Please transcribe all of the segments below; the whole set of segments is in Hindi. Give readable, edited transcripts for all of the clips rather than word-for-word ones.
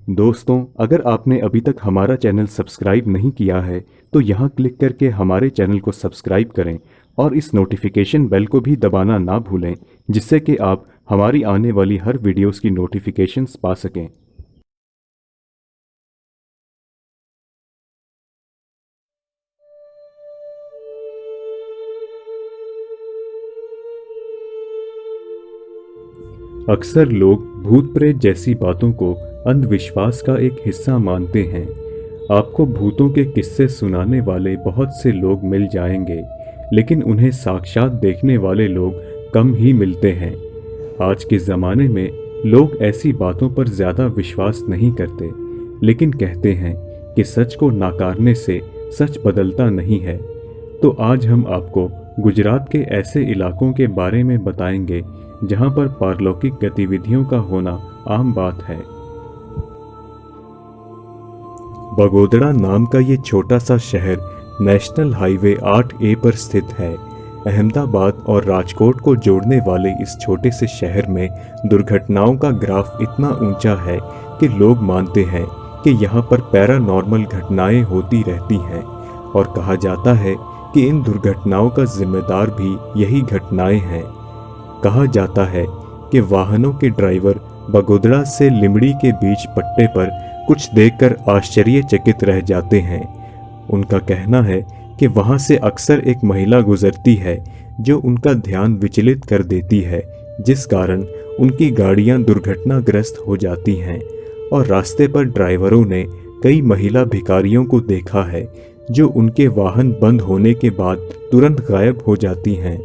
दोस्तों, अगर आपने अभी तक हमारा चैनल सब्सक्राइब नहीं किया है तो यहाँ क्लिक करके हमारे चैनल को सब्सक्राइब करें और इस नोटिफिकेशन बेल को भी दबाना ना भूलें, जिससे कि आप हमारी आने वाली हर वीडियोस की नोटिफिकेशंस पा सकें। अक्सर लोग भूत प्रेत जैसी बातों को अंधविश्वास का एक हिस्सा मानते हैं। आपको भूतों के किस्से सुनाने वाले बहुत से लोग मिल जाएंगे, लेकिन उन्हें साक्षात देखने वाले लोग कम ही मिलते हैं। आज के ज़माने में लोग ऐसी बातों पर ज़्यादा विश्वास नहीं करते, लेकिन कहते हैं कि सच को नाकारने से सच बदलता नहीं है। तो आज हम आपको गुजरात के ऐसे इलाकों के बारे में बताएंगे जहां पर पारलौकिक गतिविधियों का होना आम बात है। बगोदड़ा नाम का ये छोटा सा शहर नेशनल हाईवे 8A पर स्थित है। अहमदाबाद और राजकोट को जोड़ने वाले इस छोटे से शहर में दुर्घटनाओं का ग्राफ इतना ऊंचा है कि लोग मानते हैं कि यहाँ पर पैरानॉर्मल घटनाएं होती रहती हैं, और कहा जाता है कि इन दुर्घटनाओं का जिम्मेदार भी यही घटनाएं हैं। कहा जाता है कि वाहनों के ड्राइवर बगोदड़ा से लिमड़ी के बीच पट्टे पर कुछ देखकर आश्चर्यचकित रह जाते हैं। उनका कहना है कि वहां से अक्सर एक महिला गुजरती है जो उनका ध्यान विचलित कर देती है, जिस कारण उनकी गाड़ियां दुर्घटनाग्रस्त हो जाती हैं। और रास्ते पर ड्राइवरों ने कई महिला भिखारियों को देखा है जो उनके वाहन बंद होने के बाद तुरंत गायब हो जाती हैं।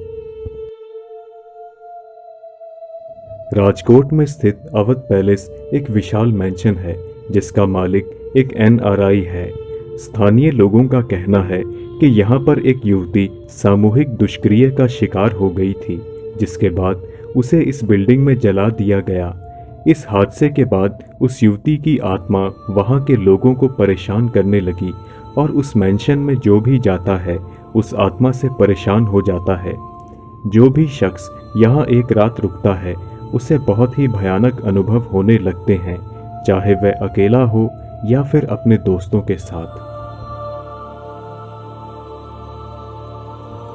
राजकोट में स्थित अवध पैलेस एक विशाल मैंशन है जिसका मालिक एक NRI है। स्थानीय लोगों का कहना है कि यहाँ पर एक युवती सामूहिक दुष्क्रिया का शिकार हो गई थी, जिसके बाद उसे इस बिल्डिंग में जला दिया गया। इस हादसे के बाद उस युवती की आत्मा वहाँ के लोगों को परेशान करने लगी और उस मैंशन में जो भी जाता है उस आत्मा से परेशान हो जाता है। जो भी शख्स यहाँ एक रात रुकता है उसे बहुत ही भयानक अनुभव होने लगते हैं, चाहे वह अकेला हो या फिर अपने दोस्तों के साथ।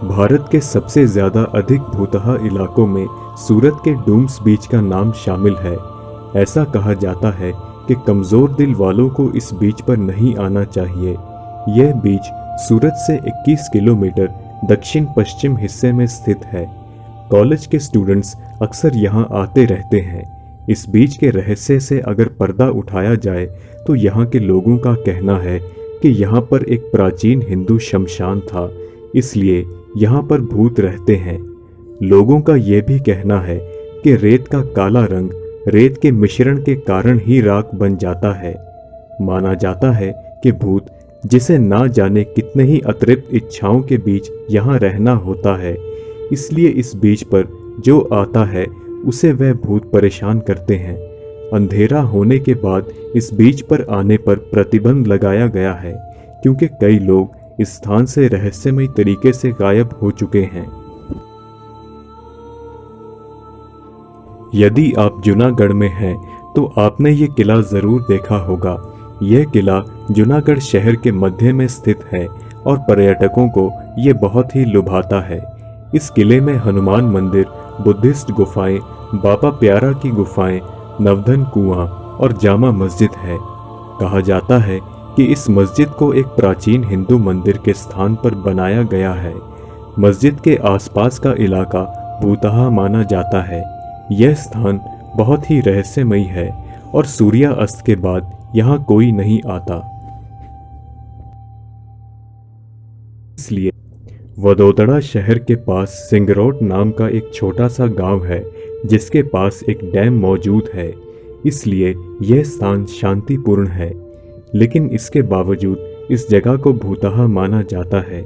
भारत के सबसे ज्यादा अधिक भूतहा इलाकों में सूरत के डूम्स बीच का नाम शामिल है। ऐसा कहा जाता है कि कमजोर दिल वालों को इस बीच पर नहीं आना चाहिए। यह बीच सूरत से 21 किलोमीटर दक्षिण पश्चिम हिस्से में स्थित है। कॉलेज के स्टूडेंट्स अक्सर यहाँ आते रहते हैं। इस बीच के रहस्य से अगर पर्दा उठाया जाए तो यहाँ के लोगों का कहना है कि यहाँ पर एक प्राचीन हिंदू शमशान था, इसलिए यहाँ पर भूत रहते हैं। लोगों का यह भी कहना है कि रेत का काला रंग रेत के मिश्रण के कारण ही राख बन जाता है। माना जाता है कि भूत, जिसे ना जाने कितने ही अतिरिक्त इच्छाओं के बीच यहाँ रहना होता है, इसलिए इस बीच पर जो आता है उसे वह भूत परेशान करते हैं। अंधेरा होने के बाद इस बीच पर आने पर प्रतिबंध लगाया गया है, क्योंकि कई लोग इस स्थान से रहस्यमय तरीके से गायब हो चुके हैं। यदि आप जूनागढ़ में हैं तो आपने ये किला जरूर देखा होगा। यह किला जूनागढ़ शहर के मध्य में स्थित है और पर्यटकों को ये बहुत ही लुभाता है। इस किले में हनुमान मंदिर, बुद्धिस्ट गुफाएं, बाबा प्यारा की गुफाएं, नवधन कुआं और जामा मस्जिद है। कहा जाता है कि इस मस्जिद को एक प्राचीन हिंदू मंदिर के स्थान पर बनाया गया है। मस्जिद के आसपास का इलाका भूतहा माना जाता है। यह स्थान बहुत ही रहस्यमयी है और सूर्यास्त के बाद यहाँ कोई नहीं आता। इसलिए वडोदरा शहर के पास सिंगरौट नाम का एक छोटा सा गांव है जिसके पास एक डैम मौजूद है, इसलिए यह स्थान शांतिपूर्ण है। लेकिन इसके बावजूद इस जगह को भूतहा माना जाता है।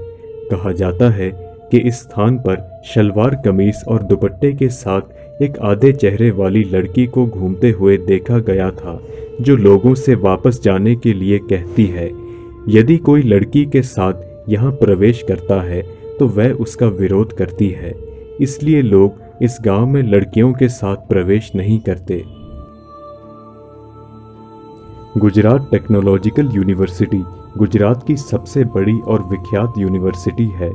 कहा जाता है कि इस स्थान पर शलवार कमीज और दुपट्टे के साथ एक आधे चेहरे वाली लड़की को घूमते हुए देखा गया था, जो लोगों से वापस जाने के लिए कहती है। यदि कोई लड़की के साथ यहाँ प्रवेश करता है तो वह उसका विरोध करती है, इसलिए लोग इस गांव में लड़कियों के साथ प्रवेश नहीं करते। गुजरात टेक्नोलॉजिकल यूनिवर्सिटी गुजरात की सबसे बड़ी और विख्यात यूनिवर्सिटी है।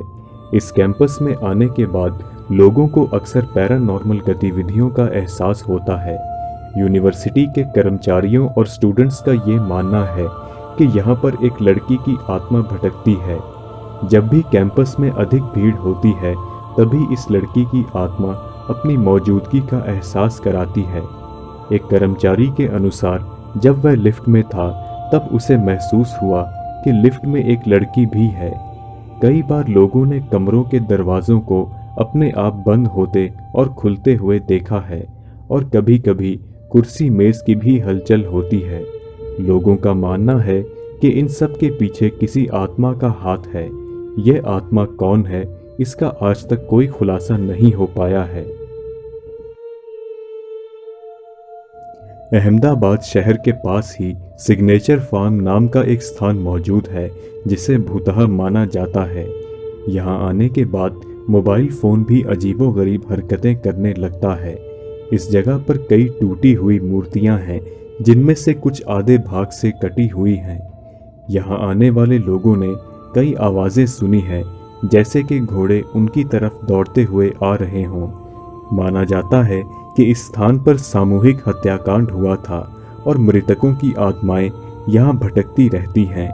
इस कैंपस में आने के बाद लोगों को अक्सर पैरानॉर्मल गतिविधियों का एहसास होता है। यूनिवर्सिटी के कर्मचारियों और स्टूडेंट्स का ये मानना है कि यहाँ पर एक लड़की की आत्मा भटकती है। जब भी कैंपस में अधिक भीड़ होती है तभी इस लड़की की आत्मा अपनी मौजूदगी का एहसास कराती है। एक कर्मचारी के अनुसार जब वह लिफ्ट में था तब उसे महसूस हुआ कि लिफ्ट में एक लड़की भी है। कई बार लोगों ने कमरों के दरवाजों को अपने आप बंद होते और खुलते हुए देखा है और कभी-कभी कुर्सी मेज की भी हलचल होती है। लोगों का मानना है कि इन सब के पीछे किसी आत्मा का हाथ है। यह आत्मा कौन है, इसका आज तक कोई खुलासा नहीं हो पाया है। अहमदाबाद शहर के पास ही सिग्नेचर फार्म नाम का एक स्थान मौजूद है जिसे भूतहा माना जाता है। यहाँ आने के बाद मोबाइल फ़ोन भी अजीबोगरीब हरकतें करने लगता है। इस जगह पर कई टूटी हुई मूर्तियाँ हैं जिनमें से कुछ आधे भाग से कटी हुई हैं। यहाँ आने वाले लोगों ने कई आवाज़ें सुनी हैं, जैसे कि घोड़े उनकी तरफ दौड़ते हुए आ रहे हों। माना जाता है कि इस स्थान पर सामूहिक हत्याकांड हुआ था और मृतकों की आत्माएं यहाँ भटकती रहती हैं।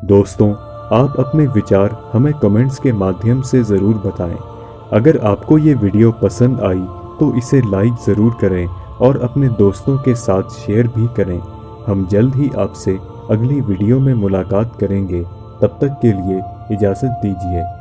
दोस्तों, आप अपने विचार हमें कमेंट्स के माध्यम से ज़रूर बताएं। अगर आपको ये वीडियो पसंद आई तो इसे लाइक ज़रूर करें और अपने दोस्तों के साथ शेयर भी करें। हम जल्द ही आपसे अगली वीडियो में मुलाकात करेंगे। तब तक के लिए इजाज़त दीजिए।